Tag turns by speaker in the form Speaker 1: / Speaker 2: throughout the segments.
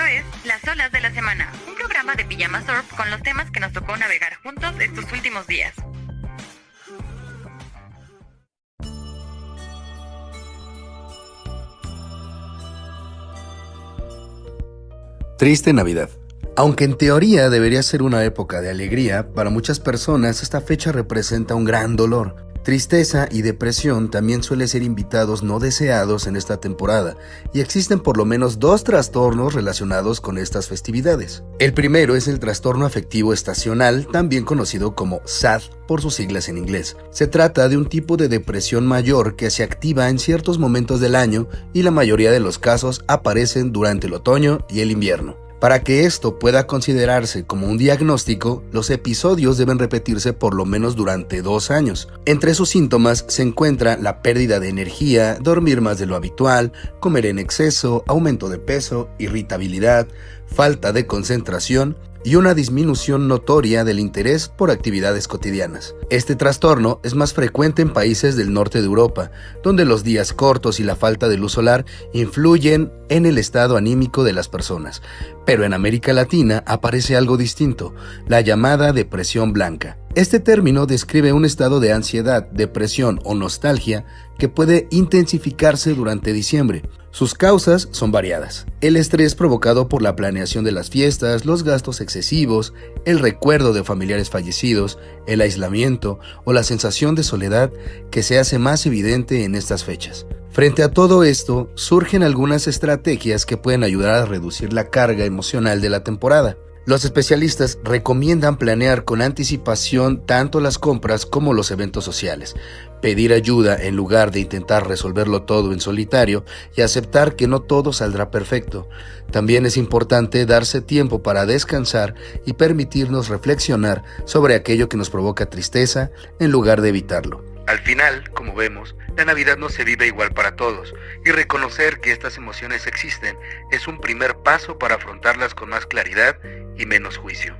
Speaker 1: es Las Olas de la Semana, un programa de Pijama Surf con los temas que nos tocó navegar juntos estos últimos días.
Speaker 2: Triste Navidad. Aunque en teoría debería ser una época de alegría, para muchas personas esta fecha representa un gran dolor. Tristeza y depresión también suelen ser invitados no deseados en esta temporada, y existen por lo menos 2 trastornos relacionados con estas festividades. El primero es el trastorno afectivo estacional, también conocido como SAD por sus siglas en inglés. Se trata de un tipo de depresión mayor que se activa en ciertos momentos del año y la mayoría de los casos aparecen durante el otoño y el invierno. Para que esto pueda considerarse como un diagnóstico, los episodios deben repetirse por lo menos durante 2 años. Entre sus síntomas se encuentra la pérdida de energía, dormir más de lo habitual, comer en exceso, aumento de peso, irritabilidad, falta de concentración y una disminución notoria del interés por actividades cotidianas. Este trastorno es más frecuente en países del norte de Europa, donde los días cortos y la falta de luz solar influyen en el estado anímico de las personas. Pero en América Latina aparece algo distinto, la llamada depresión blanca. Este término describe un estado de ansiedad, depresión o nostalgia que puede intensificarse durante diciembre. Sus causas son variadas. El estrés provocado por la planeación de las fiestas, los gastos excesivos, el recuerdo de familiares fallecidos, el aislamiento o la sensación de soledad que se hace más evidente en estas fechas. Frente a todo esto, surgen algunas estrategias que pueden ayudar a reducir la carga emocional de la temporada. Los especialistas recomiendan planear con anticipación tanto las compras como los eventos sociales, pedir ayuda en lugar de intentar resolverlo todo en solitario y aceptar que no todo saldrá perfecto. También es importante darse tiempo para descansar y permitirnos reflexionar sobre aquello que nos provoca tristeza en lugar de evitarlo. Al final, como vemos, la Navidad no se vive igual para todos, y reconocer que estas emociones existen es un primer paso para afrontarlas con más claridad y menos juicio.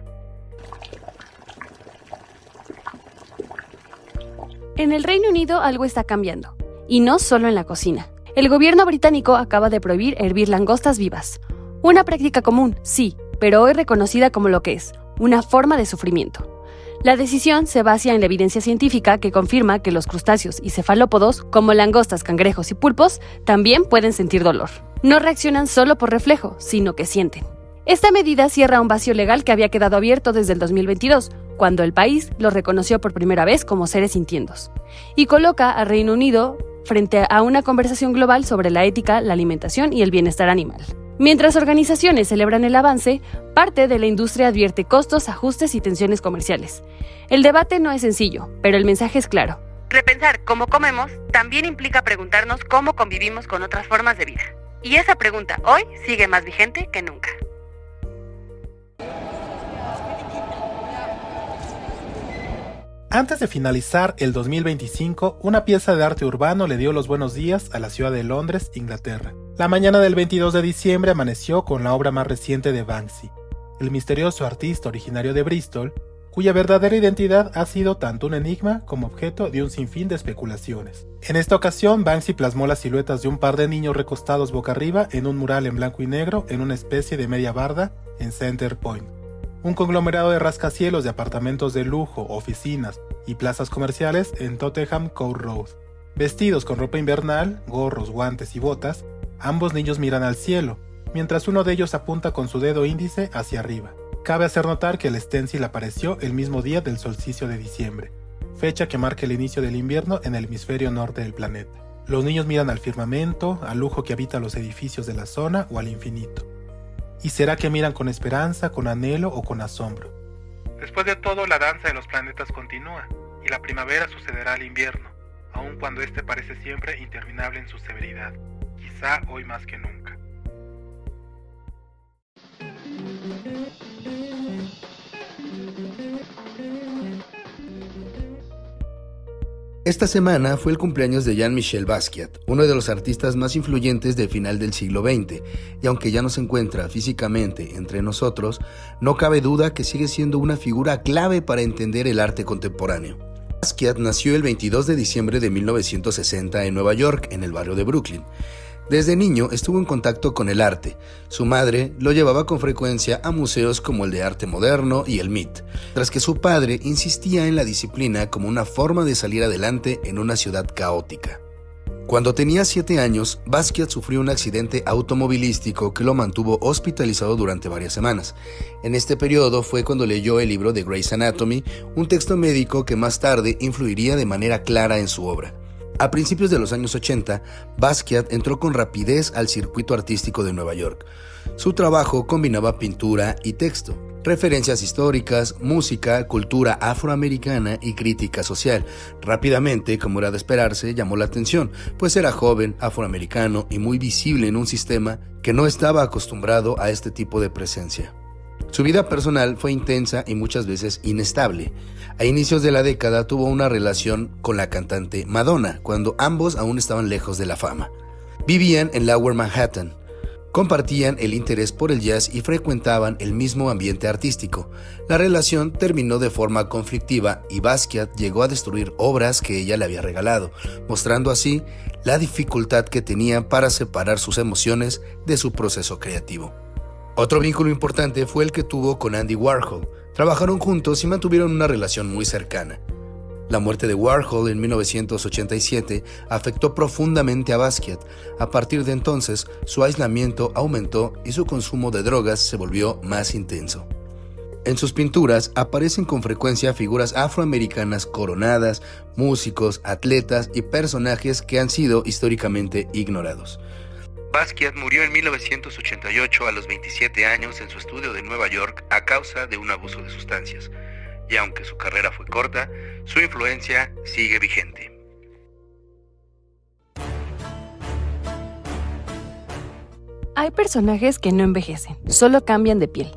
Speaker 3: En el Reino Unido algo está cambiando, y no solo en la cocina. El gobierno británico acaba de prohibir hervir langostas vivas. Una práctica común, sí, pero hoy reconocida como lo que es, una forma de sufrimiento. La decisión se basa en la evidencia científica que confirma que los crustáceos y cefalópodos, como langostas, cangrejos y pulpos, también pueden sentir dolor. No reaccionan solo por reflejo, sino que sienten. Esta medida cierra un vacío legal que había quedado abierto desde el 2022, cuando el país los reconoció por primera vez como seres sintientos, y coloca a Reino Unido frente a una conversación global sobre la ética, la alimentación y el bienestar animal. Mientras organizaciones celebran el avance, parte de la industria advierte costos, ajustes y tensiones comerciales. El debate no es sencillo, pero el mensaje es claro.
Speaker 1: Repensar cómo comemos también implica preguntarnos cómo convivimos con otras formas de vida. Y esa pregunta hoy sigue más vigente que nunca.
Speaker 4: Antes de finalizar el 2025, una pieza de arte urbano le dio los buenos días a la ciudad de Londres, Inglaterra. La mañana del 22 de diciembre amaneció con la obra más reciente de Banksy, el misterioso artista originario de Bristol, cuya verdadera identidad ha sido tanto un enigma como objeto de un sinfín de especulaciones. En esta ocasión, Banksy plasmó las siluetas de un par de niños recostados boca arriba en un mural en blanco y negro en una especie de media barda en Center Point, un conglomerado de rascacielos de apartamentos de lujo, oficinas y plazas comerciales en Tottenham Court Road. Vestidos con ropa invernal, gorros, guantes y botas, ambos niños miran al cielo, mientras uno de ellos apunta con su dedo índice hacia arriba. Cabe hacer notar que el stencil apareció el mismo día del solsticio de diciembre, fecha que marca el inicio del invierno en el hemisferio norte del planeta. Los niños miran al firmamento, al lujo que habita los edificios de la zona o al infinito. ¿Y será que miran con esperanza, con anhelo o con asombro? Después de todo, la danza de los planetas continúa, y la primavera sucederá al invierno, aun cuando este parece siempre interminable en su severidad, quizá hoy más que nunca.
Speaker 2: Esta semana fue el cumpleaños de Jean-Michel Basquiat, uno de los artistas más influyentes del final del siglo XX, y aunque ya no se encuentra físicamente entre nosotros, no cabe duda que sigue siendo una figura clave para entender el arte contemporáneo. Basquiat nació el 22 de diciembre de 1960 en Nueva York, en el barrio de Brooklyn. Desde niño estuvo en contacto con el arte. Su madre lo llevaba con frecuencia a museos como el de arte moderno y el MIT, tras que su padre insistía en la disciplina como una forma de salir adelante en una ciudad caótica. Cuando tenía 7 años, Basquiat sufrió un accidente automovilístico que lo mantuvo hospitalizado durante varias semanas. En este periodo fue cuando leyó el libro de Grey's Anatomy, un texto médico que más tarde influiría de manera clara en su obra. A principios de los años 80, Basquiat entró con rapidez al circuito artístico de Nueva York. Su trabajo combinaba pintura y texto, referencias históricas, música, cultura afroamericana y crítica social. Rápidamente, como era de esperarse, llamó la atención, pues era joven, afroamericano y muy visible en un sistema que no estaba acostumbrado a este tipo de presencia. Su vida personal fue intensa y muchas veces inestable. A inicios de la década tuvo una relación con la cantante Madonna, cuando ambos aún estaban lejos de la fama. Vivían en Lower Manhattan. Compartían el interés por el jazz y frecuentaban el mismo ambiente artístico. La relación terminó de forma conflictiva y Basquiat llegó a destruir obras que ella le había regalado, mostrando así la dificultad que tenía para separar sus emociones de su proceso creativo. Otro vínculo importante fue el que tuvo con Andy Warhol. Trabajaron juntos y mantuvieron una relación muy cercana. La muerte de Warhol en 1987 afectó profundamente a Basquiat. A partir de entonces, su aislamiento aumentó y su consumo de drogas se volvió más intenso. En sus pinturas aparecen con frecuencia figuras afroamericanas coronadas, músicos, atletas y personajes que han sido históricamente ignorados. Basquiat murió en 1988 a los 27 años en su estudio de Nueva York a causa de un abuso de sustancias. Y aunque su carrera fue corta, su influencia sigue vigente.
Speaker 3: Hay personajes que no envejecen, solo cambian de piel.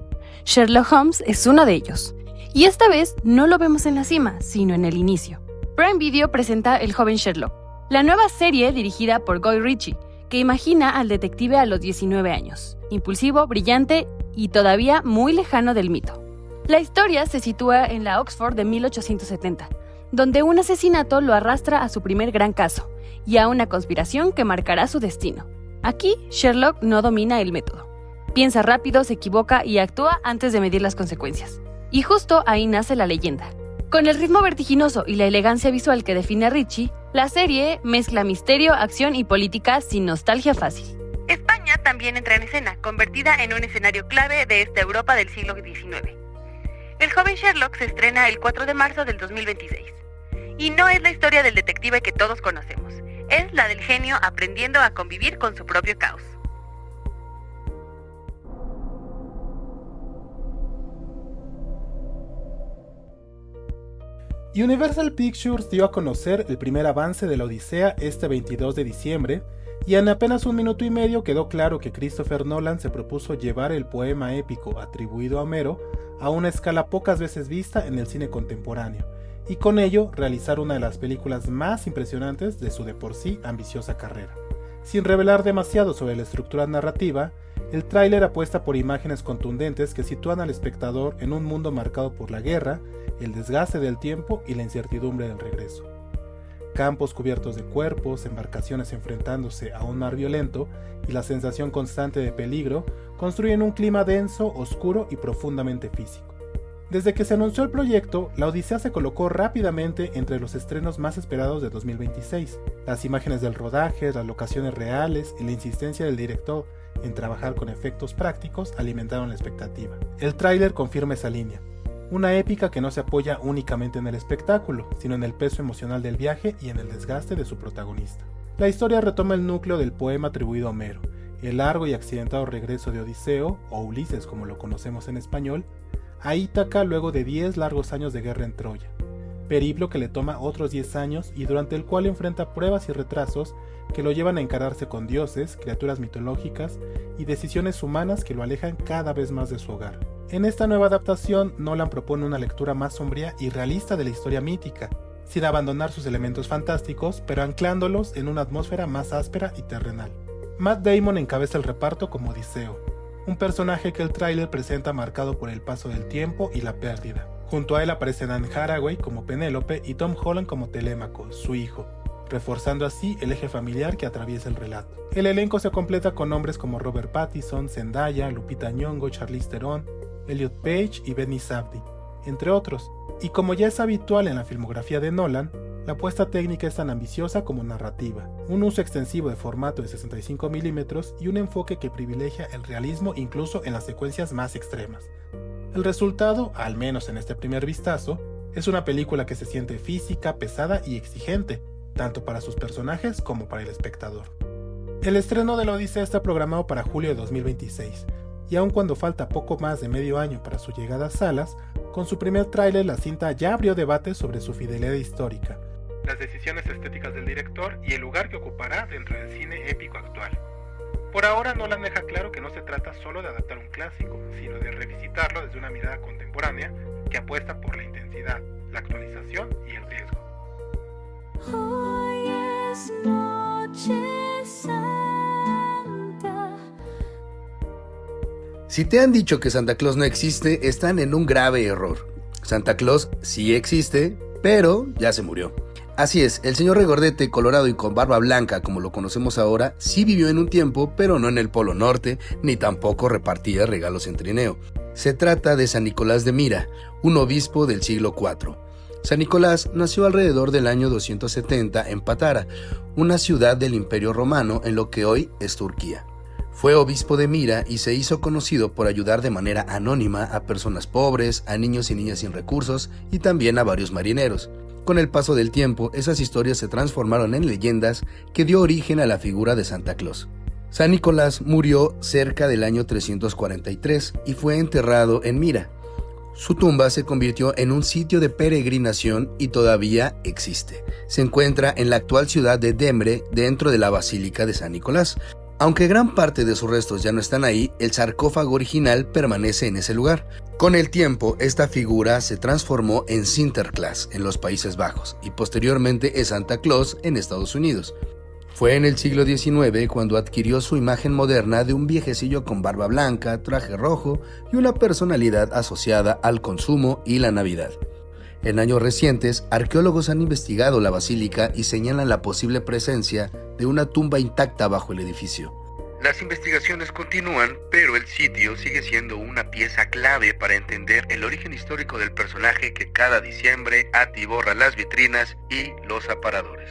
Speaker 3: Sherlock Holmes es uno de ellos. Y esta vez no lo vemos en la cima, sino en el inicio. Prime Video presenta El joven Sherlock, la nueva serie dirigida por Guy Ritchie, que imagina al detective a los 19 años, impulsivo, brillante y todavía muy lejano del mito. La historia se sitúa en la Oxford de 1870, donde un asesinato lo arrastra a su primer gran caso y a una conspiración que marcará su destino. Aquí, Sherlock no domina el método. Piensa rápido, se equivoca y actúa antes de medir las consecuencias. Y justo ahí nace la leyenda. Con el ritmo vertiginoso y la elegancia visual que define a Ritchie, la serie mezcla misterio, acción y política sin nostalgia fácil.
Speaker 1: España también entra en escena, convertida en un escenario clave de esta Europa del siglo XIX. El joven Sherlock se estrena el 4 de marzo del 2026. Y no es la historia del detective que todos conocemos, es la del genio aprendiendo a convivir con su propio caos.
Speaker 4: Universal Pictures dio a conocer el primer avance de la Odisea este 22 de diciembre, y en apenas 1 minuto y medio quedó claro que Christopher Nolan se propuso llevar el poema épico atribuido a Homero a una escala pocas veces vista en el cine contemporáneo, y con ello realizar una de las películas más impresionantes de su de por sí ambiciosa carrera. Sin revelar demasiado sobre la estructura narrativa, el tráiler apuesta por imágenes contundentes que sitúan al espectador en un mundo marcado por la guerra, el desgaste del tiempo y la incertidumbre del regreso. Campos cubiertos de cuerpos, embarcaciones enfrentándose a un mar violento y la sensación constante de peligro construyen un clima denso, oscuro y profundamente físico. Desde que se anunció el proyecto, la Odisea se colocó rápidamente entre los estrenos más esperados de 2026. Las imágenes del rodaje, las locaciones reales y la insistencia del director en trabajar con efectos prácticos alimentaron la expectativa. El tráiler confirma esa línea. Una épica que no se apoya únicamente en el espectáculo, sino en el peso emocional del viaje y en el desgaste de su protagonista. La historia retoma el núcleo del poema atribuido a Homero, el largo y accidentado regreso de Odiseo, o Ulises como lo conocemos en español, a Ítaca luego de 10 largos años de guerra en Troya. Periplo que le toma otros 10 años y durante el cual enfrenta pruebas y retrasos que lo llevan a encararse con dioses, criaturas mitológicas y decisiones humanas que lo alejan cada vez más de su hogar. En esta nueva adaptación, Nolan propone una lectura más sombría y realista de la historia mítica, sin abandonar sus elementos fantásticos, pero anclándolos en una atmósfera más áspera y terrenal. Matt Damon encabeza el reparto como Odiseo, un personaje que el tráiler presenta marcado por el paso del tiempo y la pérdida. Junto a él aparecen Anne Hathaway como Penélope y Tom Holland como Telémaco, su hijo. reforzando así el eje familiar que atraviesa el relato. El elenco se completa con nombres como Robert Pattinson, Zendaya, Lupita Nyong'o, Charlize Theron, Elliot Page y Benny Safdie, entre otros. Y como ya es habitual en la filmografía de Nolan, la apuesta técnica es tan ambiciosa como narrativa, un uso extensivo de formato de 65 mm y un enfoque que privilegia el realismo incluso en las secuencias más extremas. El resultado, al menos en este primer vistazo, es una película que se siente física, pesada y exigente, tanto para sus personajes como para el espectador. El estreno de La Odisea está programado para julio de 2026, y aun cuando falta poco más de medio año para su llegada a salas, con su primer tráiler la cinta ya abrió debate sobre su fidelidad histórica, las decisiones estéticas del director y el lugar que ocupará dentro del cine épico actual. Por ahora Nolan deja claro que no se trata solo de adaptar un clásico, sino de revisitarlo desde una mirada contemporánea que apuesta por la intensidad, la actualización y el riesgo.
Speaker 5: Hoy es noche santa.
Speaker 2: Si te han dicho que Santa Claus no existe, están en un grave error. Santa Claus sí existe, pero ya se murió. Así es, el señor regordete, colorado y con barba blanca como lo conocemos ahora, sí vivió en un tiempo, pero no en el Polo Norte, ni tampoco repartía regalos en trineo. Se trata de San Nicolás de Mira, un obispo del siglo IV. San Nicolás nació alrededor del año 270 en Patara, una ciudad del Imperio Romano en lo que hoy es Turquía. Fue obispo de Mira y se hizo conocido por ayudar de manera anónima a personas pobres, a niños y niñas sin recursos y también a varios marineros. Con el paso del tiempo, esas historias se transformaron en leyendas que dio origen a la figura de Santa Claus. San Nicolás murió cerca del año 343 y fue enterrado en Mira. Su tumba se convirtió en un sitio de peregrinación y todavía existe. Se encuentra en la actual ciudad de Demre, dentro de la Basílica de San Nicolás. Aunque gran parte de sus restos ya no están ahí, el sarcófago original permanece en ese lugar. Con el tiempo, esta figura se transformó en Sinterklaas en los Países Bajos y posteriormente en Santa Claus en Estados Unidos. Fue en el siglo XIX cuando adquirió su imagen moderna de un viejecillo con barba blanca, traje rojo y una personalidad asociada al consumo y la Navidad. En años recientes, arqueólogos han investigado la basílica y señalan la posible presencia de una tumba intacta bajo el edificio. Las investigaciones continúan, pero el sitio sigue siendo una pieza clave para entender el origen histórico del personaje que cada diciembre atiborra las vitrinas y los aparadores.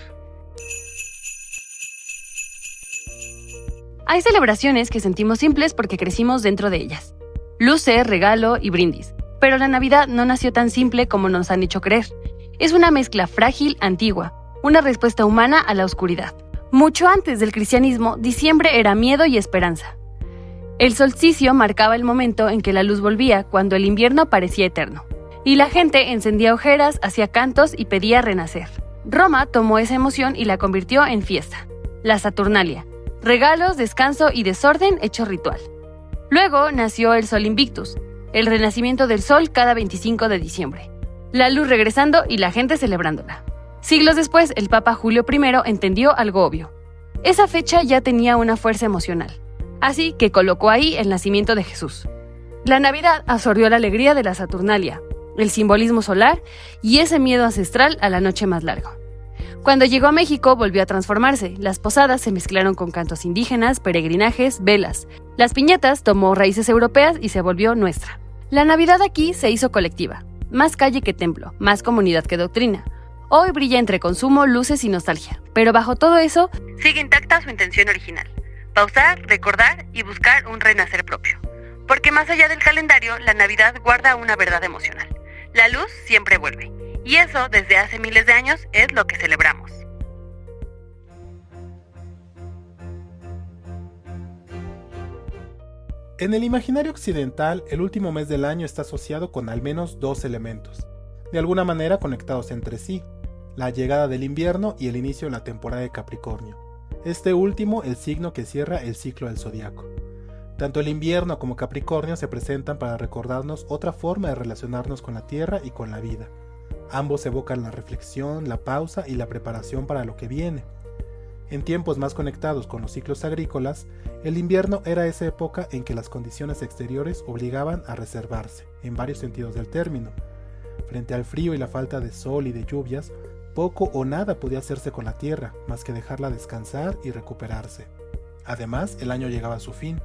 Speaker 3: Hay celebraciones que sentimos simples porque crecimos dentro de ellas. Luces, regalo y brindis. Pero la Navidad no nació tan simple como nos han hecho creer. Es una mezcla frágil, antigua, una respuesta humana a la oscuridad. Mucho antes del cristianismo, diciembre era miedo y esperanza. El solsticio marcaba el momento en que la luz volvía, cuando el invierno parecía eterno. Y la gente encendía hogueras, hacía cantos y pedía renacer. Roma tomó esa emoción y la convirtió en fiesta. La Saturnalia. Regalos, descanso y desorden hecho ritual. Luego nació el Sol Invictus, el renacimiento del sol cada 25 de diciembre. La luz regresando y la gente celebrándola. Siglos después, el Papa Julio I entendió algo obvio. Esa fecha ya tenía una fuerza emocional, así que colocó ahí el nacimiento de Jesús. La Navidad absorbió la alegría de la Saturnalia, el simbolismo solar y ese miedo ancestral a la noche más larga. Cuando llegó a México volvió a transformarse. Las posadas se mezclaron con cantos indígenas, peregrinajes, velas. Las piñatas tomó raíces europeas y se volvió nuestra. La Navidad aquí se hizo colectiva. Más calle que templo, más comunidad que doctrina. Hoy brilla entre consumo, luces y nostalgia. Pero bajo todo eso,
Speaker 1: sigue intacta su intención original. Pausar, recordar y buscar un renacer propio. Porque más allá del calendario, la Navidad guarda una verdad emocional. La luz siempre vuelve. Y eso, desde hace miles de años, es lo que celebramos.
Speaker 4: En el imaginario occidental, el último mes del año está asociado con al menos dos elementos, de alguna manera conectados entre sí: la llegada del invierno y el inicio de la temporada de Capricornio. Este último, el signo que cierra el ciclo del zodiaco. Tanto el invierno como Capricornio se presentan para recordarnos otra forma de relacionarnos con la Tierra y con la vida. Ambos evocan la reflexión, la pausa y la preparación para lo que viene. En tiempos más conectados con los ciclos agrícolas, el invierno era esa época en que las condiciones exteriores obligaban a reservarse, en varios sentidos del término. Frente al frío y la falta de sol y de lluvias, Poco o nada podía hacerse con la tierra, más que dejarla descansar y recuperarse. Además, el año llegaba a su fin.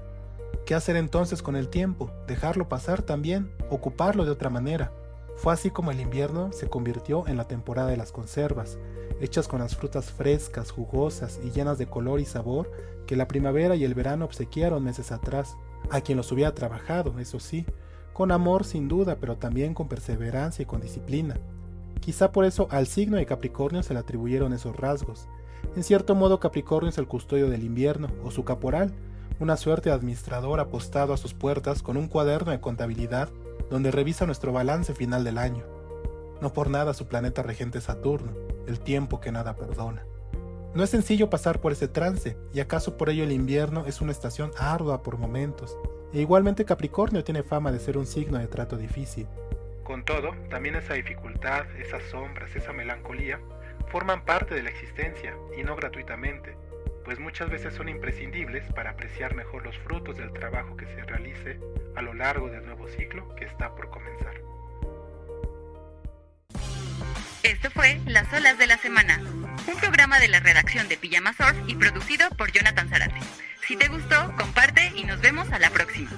Speaker 4: ¿Qué hacer entonces con el tiempo? ¿Dejarlo pasar también? ¿Ocuparlo de otra manera? Fue así como el invierno se convirtió en la temporada de las conservas, hechas con las frutas frescas, jugosas y llenas de color y sabor que la primavera y el verano obsequiaron meses atrás, a quien los hubiera trabajado, eso sí, con amor sin duda, pero también con perseverancia y con disciplina. Quizá por eso al signo de Capricornio se le atribuyeron esos rasgos. En cierto modo Capricornio es el custodio del invierno, o su caporal, una suerte de administrador apostado a sus puertas con un cuaderno de contabilidad donde revisa nuestro balance final del año. No por nada su planeta regente es Saturno, el tiempo que nada perdona. No es sencillo pasar por ese trance, y acaso por ello el invierno es una estación ardua por momentos, e igualmente Capricornio tiene fama de ser un signo de trato difícil. Con todo, también esa dificultad, esas sombras, esa melancolía, forman parte de la existencia, y no gratuitamente, pues muchas veces son imprescindibles para apreciar mejor los frutos del trabajo que se realice a lo largo del nuevo ciclo que está por comenzar.
Speaker 1: Esto fue Las Olas de la Semana, un programa de la redacción de Pijama Source y producido por Jonathan Zarate. Si te gustó, comparte y nos vemos a la próxima.